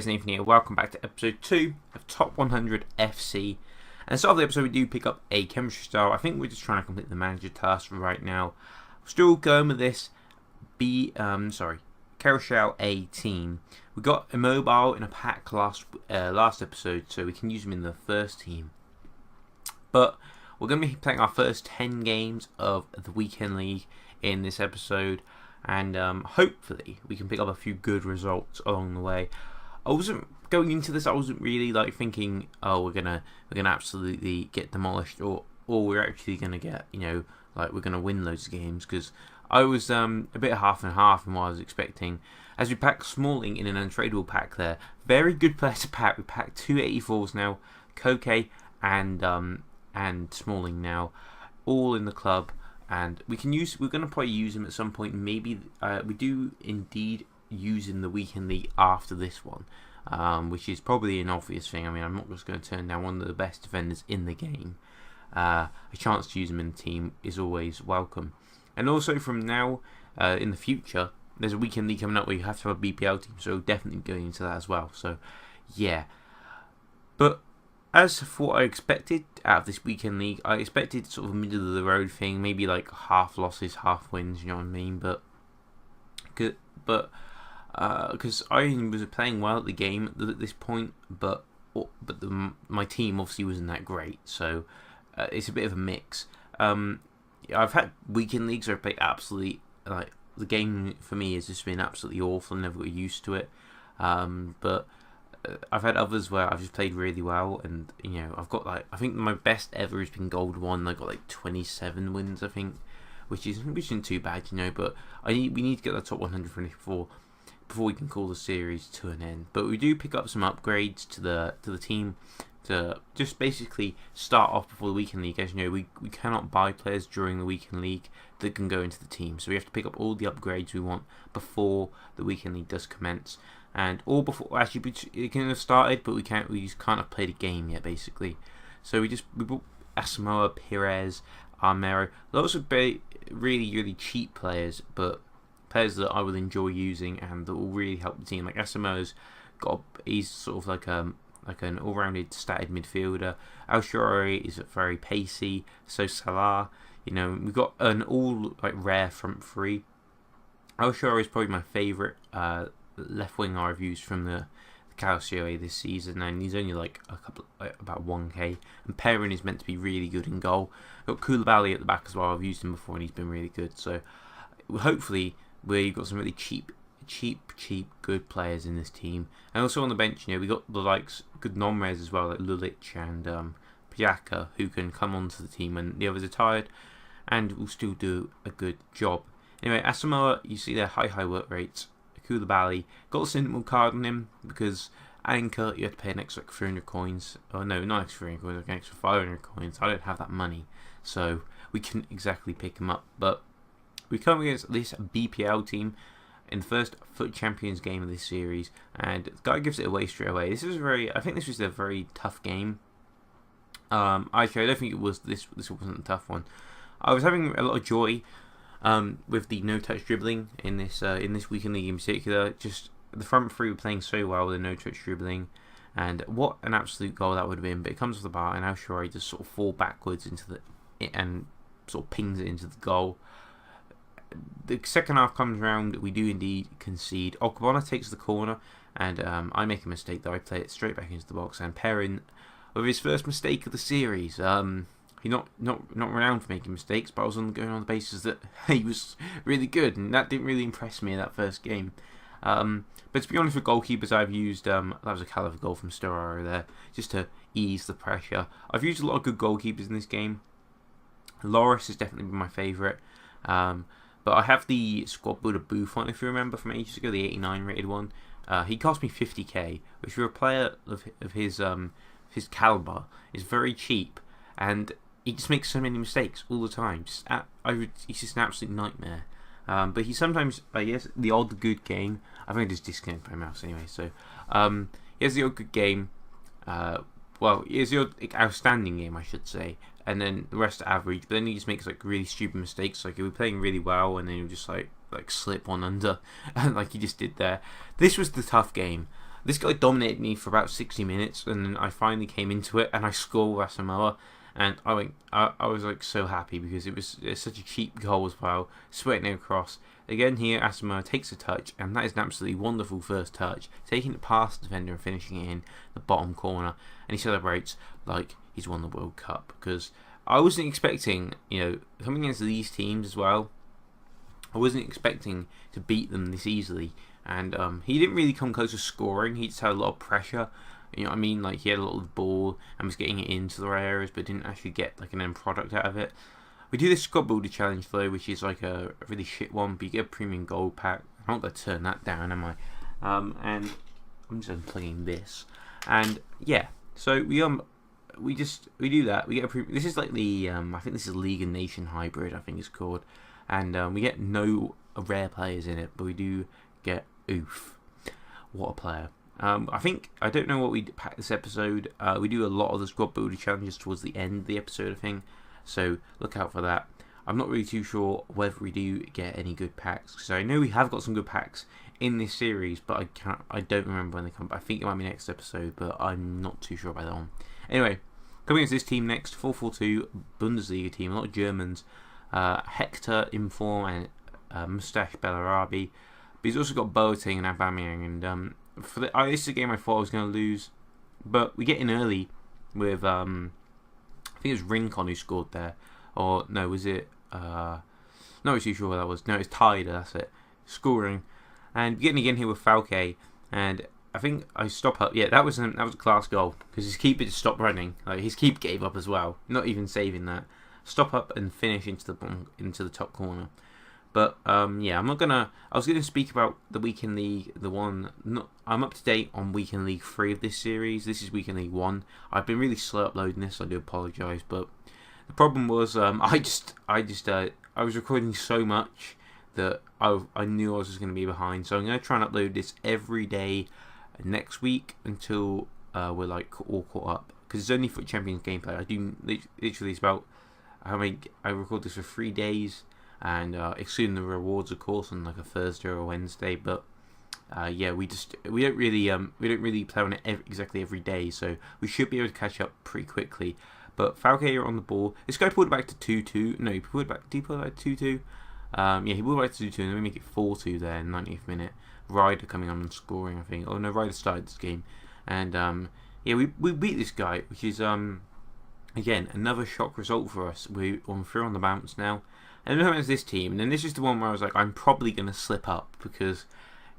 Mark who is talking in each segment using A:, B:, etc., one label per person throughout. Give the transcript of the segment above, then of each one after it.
A: Nathan here. Welcome back to episode 2 of Top 100 FC. And at the start of the episode, we do pick up a chemistry style. I think we're just trying to complete the manager task right now. Still going with this Carousel A team. We got Immobile in a pack last episode, so we can use him in the first team. But we're going to be playing our first 10 games of the weekend league in this episode, and hopefully we can pick up a few good results along the way. I wasn't going into this. I wasn't really thinking, oh, we're gonna absolutely get demolished, or we're actually gonna get, we're gonna win loads of games, because I was a bit half and half in what I was expecting. As we pack Smalling in an untradeable pack there, very good player to pack. We packed 284s now, Koke and Smalling now, all in the club, and we're gonna probably use him at some point. Maybe we do indeed use in the weekend league after this one, which is probably an obvious thing. I mean, I'm not just going to turn down one of the best defenders in the game. A chance to use him in the team is always welcome. And also from now in the future, there's a weekend league coming up where you have to have a BPL team, so definitely going into that as well. So yeah, but as for what I expected out of this weekend league, I expected sort of a middle of the road thing, maybe like half losses, half wins. You know what I mean? But because I was playing well at the game at this point, but my team obviously wasn't that great, so it's a bit of a mix. I've had weekend leagues where I play absolutely, the game for me has just been absolutely awful. Never got used to it. But I've had others where I've just played really well, and I've got I think my best ever has been Gold 1. I got 27 wins, I think, which isn't too bad, But we need to get the top 124 before we can call the series to an end. But we do pick up some upgrades to the team to just basically start off before the weekend league. As you know, we cannot buy players during the weekend league that can go into the team, so we have to pick up all the upgrades we want before the weekend league does commence, and all before actually it can have started, but we just can't have played a game yet, basically. So we bought Asamoah, Perez, Armero, lots of really cheap players, but players that I will enjoy using and that will really help the team. Like Asamoah's he's sort of like an all-rounded statted midfielder. El-Shaarawy is very pacey. So Salah, we've got an all rare front three. El-Shaarawy is probably my favourite left winger I've used from the Carousel this season, and he's only about 1k. And Perrin is meant to be really good in goal. I've got Koulibaly at the back as well. I've used him before and he's been really good. So hopefully we've got some really cheap good players in this team. And also on the bench, we got the good non-res as well, like Lulic and Piaka, who can come onto the team when the others are tired and will still do a good job. Anyway, Asamoah, you see their high work rates. Koulibaly got a sentimental card on him because Anchor, you have to pay an extra 300 coins. Oh no, not extra 300 coins, an extra 500 coins. I don't have that money, so we couldn't exactly pick him up. But we come against this BPL team in the first FUT Champions game of this series, and the guy gives it away straight away. I think this was a very tough game. Actually, I don't think it was. This wasn't a tough one. I was having a lot of joy with the no-touch dribbling in this weekend league in particular. Just the front three were playing so well with the no-touch dribbling, and what an absolute goal that would have been. But it comes with the bar, and El-Shaarawy just sort of fall backwards and sort of pings it into the goal. The second half comes around, we do indeed concede. Okabona takes the corner, and I make a mistake though. I play it straight back into the box, and Perrin, with his first mistake of the series, he's not renowned for making mistakes, but I was going on the basis that he was really good, and that didn't really impress me in that first game. But to be honest, with goalkeepers, I've used that was a caliber goal from Storaro there, just to ease the pressure. I've used a lot of good goalkeepers in this game. Loris has definitely been my favourite. But I have the squad builder Buffon, if you remember from ages ago, the 89 rated one. He cost me 50k, which for a player of his caliber is very cheap, and he just makes so many mistakes all the time. He's just an absolute nightmare. But he sometimes he has the odd good game. I think I just disconnected my mouse anyway. So he has the odd good game. He has the odd outstanding game, I should say, and then the rest are average. But then he just makes really stupid mistakes. Like he'll be playing really well, and then he'll just like slip one under, like he just did there. This was the tough game. This guy dominated me for about 60 minutes, and then I finally came into it, and I scored with Asamoah, and I was like so happy because it's such a cheap goal as well, sweating across. Again here, Asamoah takes a touch, and that is an absolutely wonderful first touch, taking it past the defender and finishing it in the bottom corner, and he celebrates like he's won the World Cup, because I wasn't expecting, coming against these teams as well, I wasn't expecting to beat them this easily. And he didn't really come close to scoring. He just had a lot of pressure. You know what I mean? Like, he had a lot of the ball and was getting it into the right areas, but didn't actually get like an end product out of it. We do this squad builder challenge though, which is like a really shit one, but you get a premium gold pack. I'm not going to turn that down, am I? And I'm just unplugging this. And yeah, so we do that. We get this is like the I think this is League and Nation hybrid, I think it's called, and we get no rare players in it, but we do get Oof. What a player. I don't know what we pack this episode. We do a lot of the squad builder challenges towards the end of the episode, I think. So look out for that. I'm not really too sure whether we do get any good packs, because I know we have got some good packs in this series, but I don't remember when they come. I think it might be next episode, but I'm not too sure about that one. Anyway, coming into this team next, 4-4-2 Bundesliga team. A lot of Germans. Hector in form and Mustache Bellarabi. But he's also got Boateng and Aubameyang, and this is a game I thought I was going to lose, but we get in early with I think it was Rincon who scored there, or no, was it? Not really too sure what that was. No, it's Tide. That's it, scoring, and getting again here with Falke, and I think I stop up. Yeah, that was a class goal because his keeper just stopped running. Like, his keeper gave up as well, not even saving that. Stop up and finish into the top corner. But yeah, I was gonna speak about the Weekend League. I'm up to date on Weekend League 3 of this series. This is Weekend League 1. I've been really slow uploading this, so I do apologise. But the problem was, I was recording so much that I knew I was just gonna be behind. So I'm gonna try and upload this every day next week until we're like all caught up. Because it's only for Champions gameplay. I do literally it's about. I record this for 3 days. And excluding the rewards, of course, on like a Thursday or a Wednesday. But yeah, we don't really play on it exactly every day, so we should be able to catch up pretty quickly. But Falke on the ball. This guy pulled it back to 2-2. No, he pulled it back. Did he pull it back to 2-2? Yeah, he pulled it back to 2-2, and then we make it 4-2 there in the 90th minute. Ryder coming on and scoring, I think. Oh no, Ryder started this game, and yeah, we beat this guy, which is again another shock result for us. We're on 3 on the bounce now. And then there's this team, and then this is the one where I was like, I'm probably going to slip up because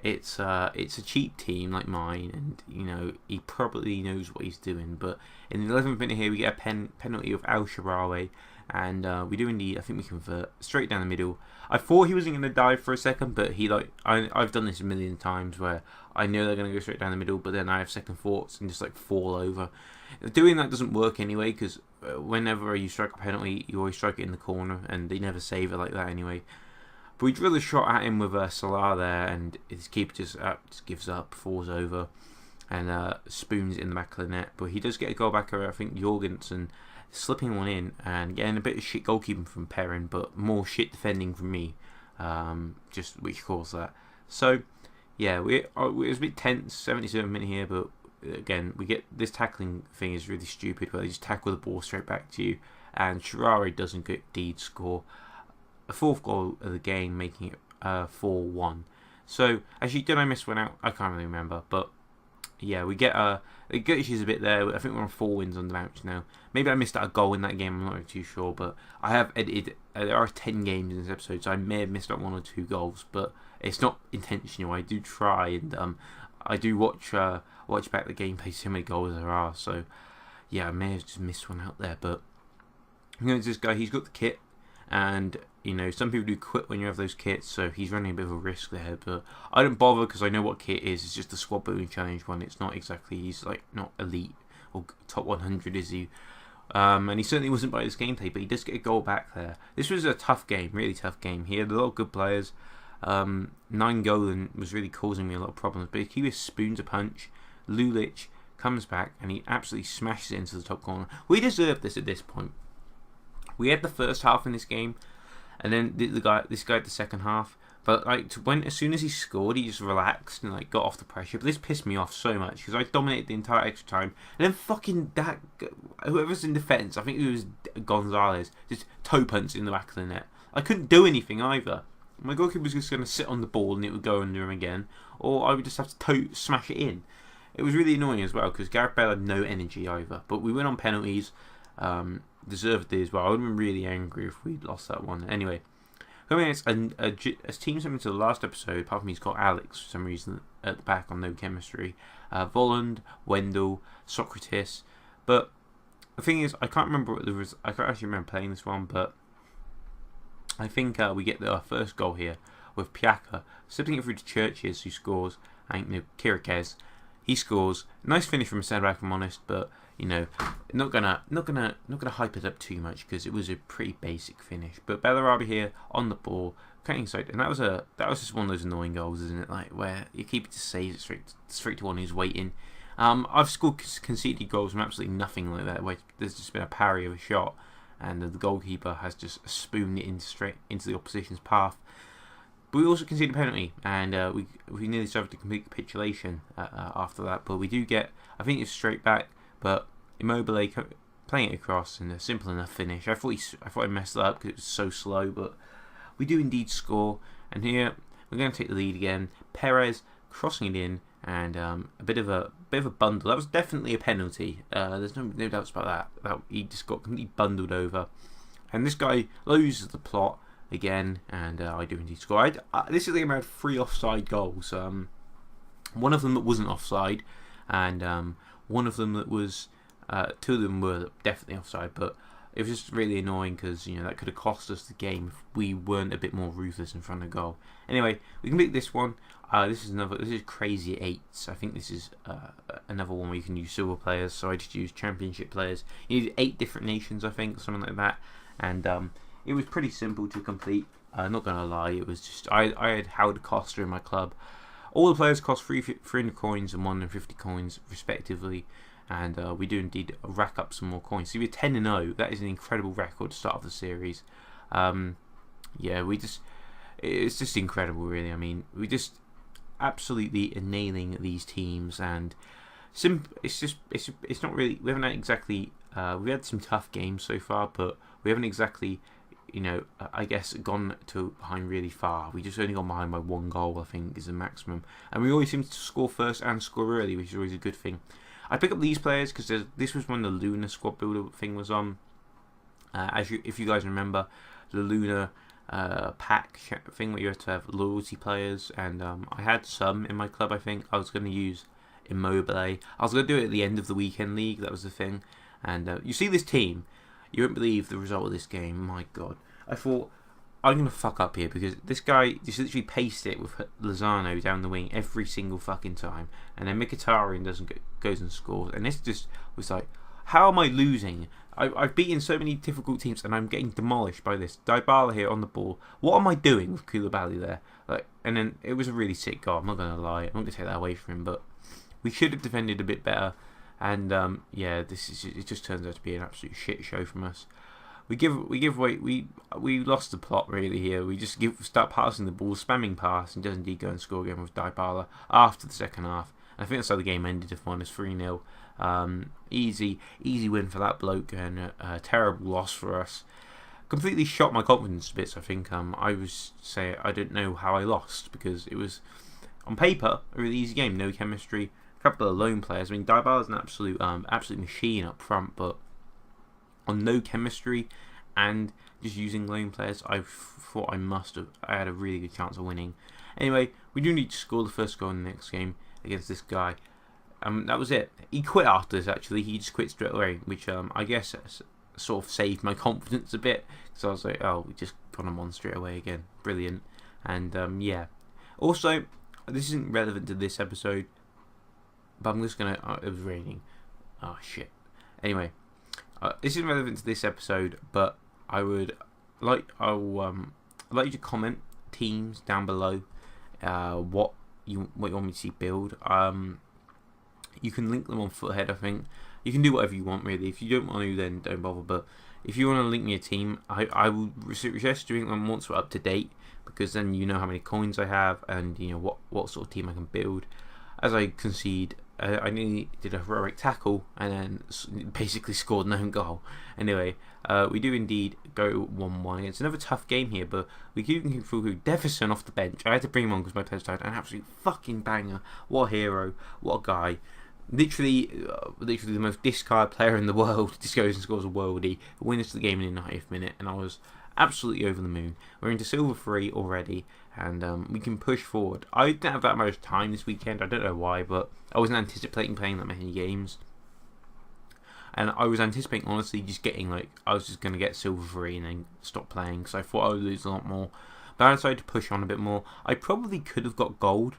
A: it's a cheap team like mine, and he probably knows what he's doing. But in the 11th minute here, we get a penalty of Al Sharawi, and we do indeed. I think we convert straight down the middle. I thought he wasn't going to dive for a second, but I've done this a million times where I know they're going to go straight down the middle, but then I have second thoughts and just like fall over. Doing that doesn't work anyway, because whenever you strike a penalty, you always strike it in the corner, and they never save it like that anyway. But we drill a shot at him with Salah there, and his keeper just gives up, falls over, and spoons it in the back of the net. But he does get a goal back, I think Jorgensen slipping one in, and getting a bit of shit goalkeeping from Perrin, but more shit defending from me, just which caused that. So yeah, it was a bit tense, 77 minute here, but again, we get this tackling thing is really stupid, where they just tackle the ball straight back to you, and Sharawi doesn't indeed score a 4th goal of the game, making it 4-1. So actually, did I miss one out? I can't really remember, but yeah, we get it glitches a bit there. I think we're on 4 wins on the bounce now. Maybe I missed out a goal in that game. I'm not really too sure, but I have edited. There are 10 games in this episode, so I may have missed out 1 or 2 goals, but it's not intentional. I do try, and I do watch back the gameplay, see how many goals there are. So yeah, I may have just missed one out there, but this guy, he's got the kit, and some people do quit when you have those kits, so he's running a bit of a risk there, but I don't bother because I know what kit is. It's just the squad building challenge one. It's not exactly, he's like not elite or top 100, is he? And he certainly wasn't by this gameplay, but he does get a goal back there. This was a tough game, really tough game. He had a lot of good players. 9-goal was really causing me a lot of problems, but he was spoons a punch. Lulic comes back and he absolutely smashes it into the top corner. We deserved this at this point. We had the first half in this game, and then this guy at the second half. But like as soon as he scored, he just relaxed and like got off the pressure. But this pissed me off so much because I dominated the entire extra time, and then fucking that whoever's in defence, I think it was Gonzalez, just toe punts in the back of the net. I couldn't do anything either. My goalkeeper was just going to sit on the ball and it would go under him again, or I would just have to smash it in. It was really annoying as well because Gareth Bale had no energy either. But we went on penalties, deservedly as well. I would have been really angry if we'd lost that one. Anyway. Coming against a team similar to the last episode, apart from he's got Alex for some reason at the back on no chemistry, Volland, Wendell, Socrates. But the thing is, I can't remember what there was. I can't actually remember playing this one, but I think we get our first goal here with Piaka slipping it through to Churches, who scores, and Kirakez. He scores. Nice finish from a centre back, if I'm honest, but not gonna hype it up too much because it was a pretty basic finish. But Bellarabi here on the ball, cutting inside, and that was just one of those annoying goals, isn't it? Like where you keep it to save it straight to one who's waiting. I've conceded goals from absolutely nothing like that, where there's just been a parry of a shot, and the goalkeeper has just spooned it straight into the opposition's path. But we also conceded a penalty, and we nearly suffered a complete capitulation after that. But we do get, I think it's straight back, but Immobile playing it across and a simple enough finish. I thought I messed that up because it was so slow, but we do indeed score. And here we're going to take the lead again. Perez crossing it in, and a bit of a bundle. That was definitely a penalty. There's no doubts about that. He just got completely bundled over, and this guy loses the plot again, and I do indeed score. This is the game I had 3 offside goals. One of them that wasn't offside, and one of them that was. 2 of them were definitely offside, but it was just really annoying because that could have cost us the game if we weren't a bit more ruthless in front of goal. Anyway, we complete this one. This is crazy 8s. I think this is another one where you can use silver players. So I just used championship players. You need 8 different nations, I think, something like that, and it was pretty simple to complete. Not gonna lie, it was just I had Howard Costa in my club. All the players cost 300 coins and 150 coins respectively. And we do indeed rack up some more coins. So we're 10-0. That is an incredible record to start off the series. It's just incredible, really. I mean, we just absolutely nailing these teams, and it's not really. We haven't exactly. We had some tough games so far, but we haven't exactly, I guess, gone behind really far. We just only gone behind by 1 goal, I think, is the maximum. And we always seem to score first and score early, which is always a good thing. I pick up these players because this was when the Luna squad builder thing was on. If you guys remember, the Luna pack thing where you have to have loyalty players, and I had some in my club. I think I was going to use Immobile. I was going to do it at the end of the weekend league. That was the thing. And you see this team, you won't believe the result of this game. My God, I thought I'm going to fuck up here because this guy just literally paced it with Lozano down the wing every single fucking time, and then Mkhitaryan goes and scores, and this just was like, how am I losing? I've beaten so many difficult teams and I'm getting demolished by this. Dybala here on the ball. What am I doing with Koulibaly there? And then it was a really sick goal. I'm not going to lie. I'm not going to take that away from him, but we should have defended a bit better. And it just turns out to be an absolute shit show from us. We give away. We lost the plot really here. We just start passing the ball, spamming pass, and does indeed go and score again with Dybala after the second half. And I think that's how the game ended. If one is 3-0, easy win for that bloke, and a terrible loss for us. Completely shot my confidence to bits. I think I didn't know how I lost because it was on paper a really easy game. No chemistry, a couple of lone players. I mean, Dybala's an absolute machine up front, but on no chemistry and just using lone players, I thought I had a really good chance of winning. Anyway, we do need to score the first goal in the next game against this guy. That was it. He quit after this, actually. He just quit straight away, which I guess sort of saved my confidence a bit. So I was like, oh, we just got him on straight away again. Brilliant. And also, this isn't relevant to this episode, but I'm just going to... it was raining. Oh, shit. Anyway, this isn't relevant to this episode, but I'd like you to comment teams down below what you want me to see build. You can link them on Foothead, I think. You can do whatever you want, really. If you don't want to, then don't bother. But if you want to link me a team, I would suggest doing them once we're up to date, because then you know how many coins I have and you know what sort of team I can build. As I concede, I nearly did a heroic tackle and then basically scored an own goal. Anyway, we do indeed go 1-1. It's another tough game here, but we keep looking through Deverson off the bench. I had to bring him on because my players died. An absolute fucking banger. What a hero. What a guy. Literally the most discard player in the world just goes and scores a worldie, wins the game in the 90th minute, and I was absolutely over the moon. We're into Silver 3 already, and we can push forward. I didn't have that much time this weekend, I don't know why, but I wasn't anticipating playing that many games. And I was anticipating, honestly, just getting, I was just going to get Silver 3 and then stop playing, because I thought I would lose a lot more. But I decided to push on a bit more. I probably could have got gold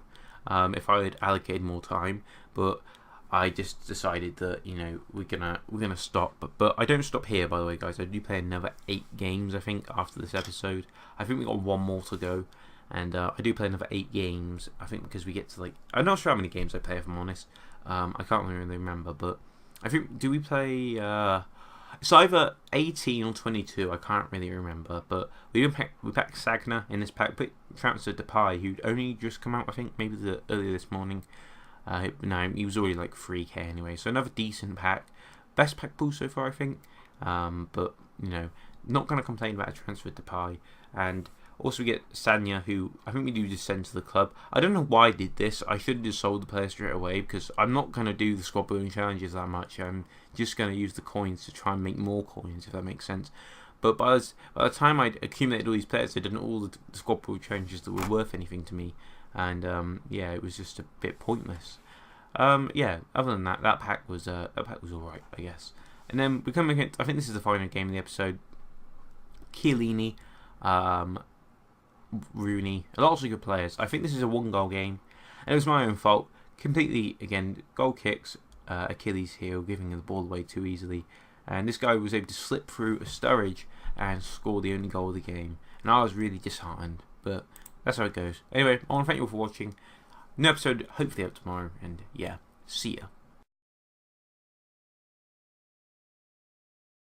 A: if I had allocated more time, but I just decided that, you know, we're gonna stop. But I don't stop here, by the way, guys. I do play another 8 games, I think, after this episode. I think we got 1 more to go, and I do play another 8 games. I think because we get to I'm not sure how many games I play, if I'm honest. I can't really remember, but I think we play? It's either 18 or 22. I can't really remember, but we packed Sagna in this pack. But transferred Depay, who'd only just come out, I think, maybe earlier this morning. No, he was already 3k anyway, so another decent pack. Best pack pool so far, I think. But, you know, not going to complain about a transfer to Depay. And also we get Sanya, who I think we do just send to the club. I don't know why I did this. I should have just sold the player straight away, because I'm not going to do the squad building challenges that much. I'm just going to use the coins to try and make more coins, if that makes sense. But by the time I'd accumulated all these players, I'd done all the squad building challenges that were worth anything to me. And yeah, it was just a bit pointless. Yeah, other than that, that pack was alright, I guess. And then we come against, I think this is the final game of the episode. Chiellini, Rooney, a lot of good players. I think this is a 1-goal game, and it was my own fault. Completely, again, goal kicks, Achilles heel, giving the ball away too easily. And this guy was able to slip through a Sturridge and score the only goal of the game. And I was really disheartened, but that's how it goes. Anyway, I want to thank you all for watching. New episode hopefully up tomorrow, and yeah, see ya.